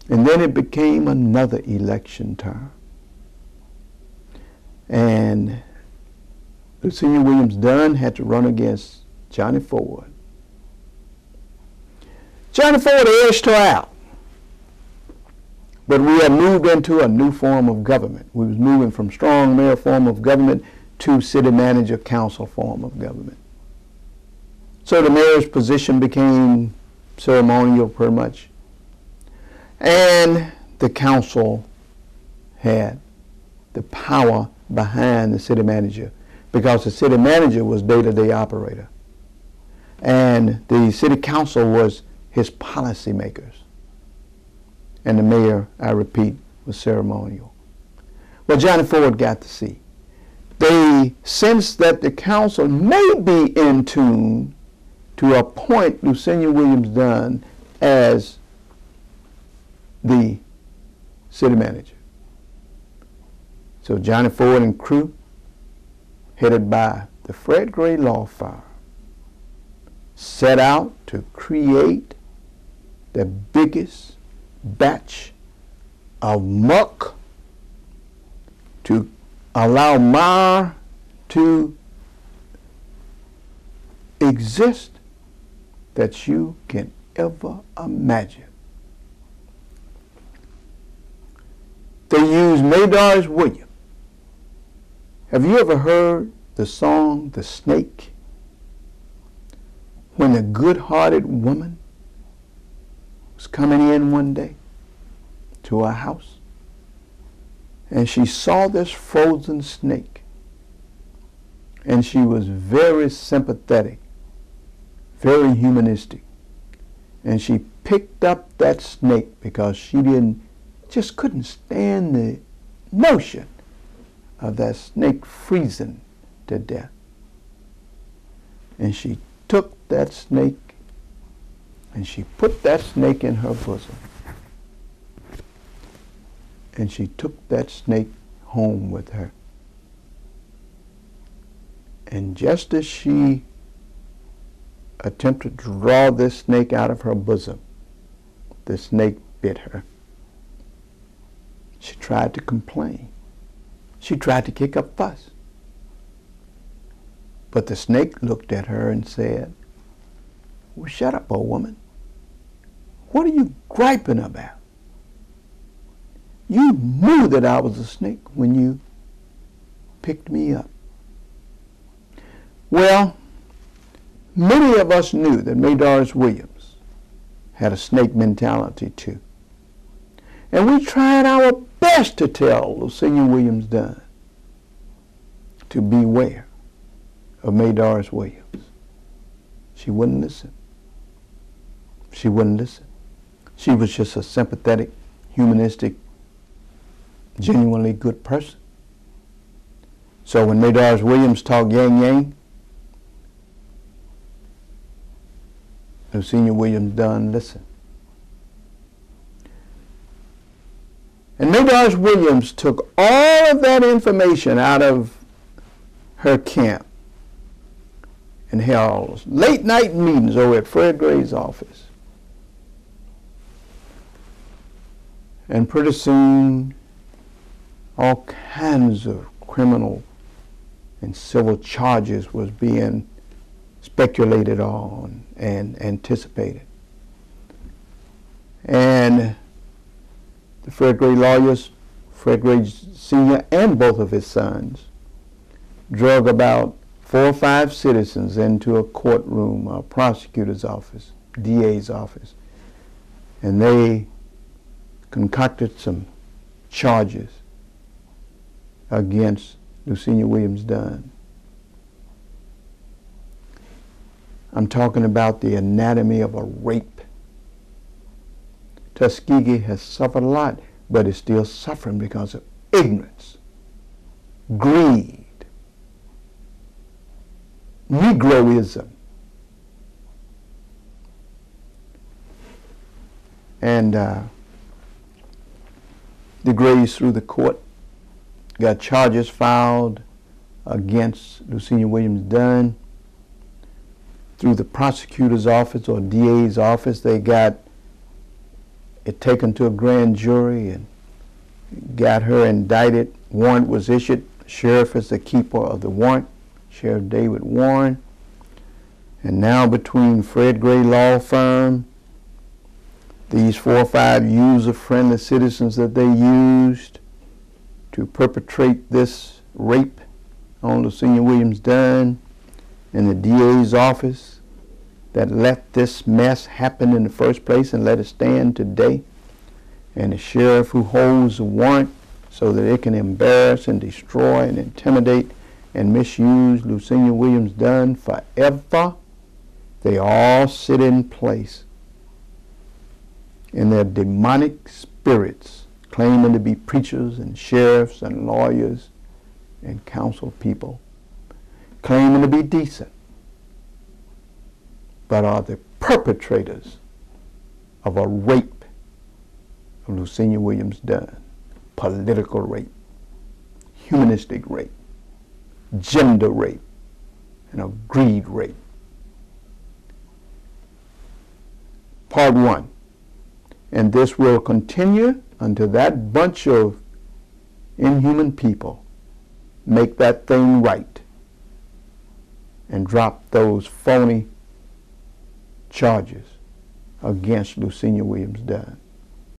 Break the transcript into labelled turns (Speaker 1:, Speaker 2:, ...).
Speaker 1: And then it became another election term. And Lucinda Williams Dunn had to run against Johnny Ford. Johnny Ford edged her out. But we had moved into a new form of government. We was moving from strong mayor form of government to city manager council form of government. So the mayor's position became ceremonial pretty much. And the council had the power behind the city manager, because the city manager was day-to-day operator. And the city council was his policy makers. And the mayor, I repeat, was ceremonial. Well, Johnny Ford got to see. They sensed that the council may be in tune to appoint Lucinda Williams Dunn as the city manager. So Johnny Ford and crew, headed by the Fred Gray law firm, set out to create the biggest batch of muck to allow Meyer to exist that you can ever imagine. They used Maydars Williams. Have you ever heard the song, The Snake? When a good-hearted woman was coming in one day to her house, and she saw this frozen snake, and she was very sympathetic, very humanistic, and she picked up that snake because she just couldn't stand the notion of that snake freezing to death. And she took that snake and she put that snake in her bosom. And she took that snake home with her. And just as she attempted to draw this snake out of her bosom, the snake bit her. She tried to complain. She tried to kick up fuss. But the snake looked at her and said, "Well, shut up, old woman. What are you griping about? You knew that I was a snake when you picked me up." Well, many of us knew that Maydars Williams had a snake mentality too. And we tried our best to tell Lucinda Williams Dunn to beware of Maydars Williams. She wouldn't listen. She wouldn't listen. She was just a sympathetic, humanistic, genuinely good person. So when Maydars Williams talked yang yang, Lucinda Williams Dunn listened. And Maydars Williams took all of that information out of her camp and held late night meetings over at Fred Gray's office. And pretty soon, all kinds of criminal and civil charges was being speculated on and anticipated. And the Fred Gray lawyers, Fred Gray Sr. and both of his sons, drug about 4 or 5 citizens into a courtroom, a prosecutor's office, DA's office, and they concocted some charges against Lucinda Williams Dunn. I'm talking about the anatomy of a rape. Tuskegee has suffered a lot, but is still suffering because of ignorance, greed, Negroism. And the Grays, through the court, got charges filed against Lucinda Williams Dunn. Through the prosecutor's office or DA's office, they got it taken to a grand jury and got her indicted. Warrant was issued. Sheriff is the keeper of the warrant, Sheriff David Warren. And now between Fred Gray Law Firm, these 4 or 5 user-friendly citizens that they used to perpetrate this rape on Lucinia Williams Dunn, and the DA's office that let this mess happen in the first place and let it stand today, and the sheriff who holds the warrant so that it can embarrass and destroy and intimidate and misuse Lucinia Williams Dunn forever, they all sit in place in their demonic spirits, claiming to be preachers and sheriffs and lawyers and council people, claiming to be decent, but are the perpetrators of a rape of Lucinia Williams Dunn. Political rape, humanistic rape, gender rape, and a greed rape. Part 1. And this will continue until that bunch of inhuman people make that thing right and drop those phony charges against Lucinia Williams Dunn.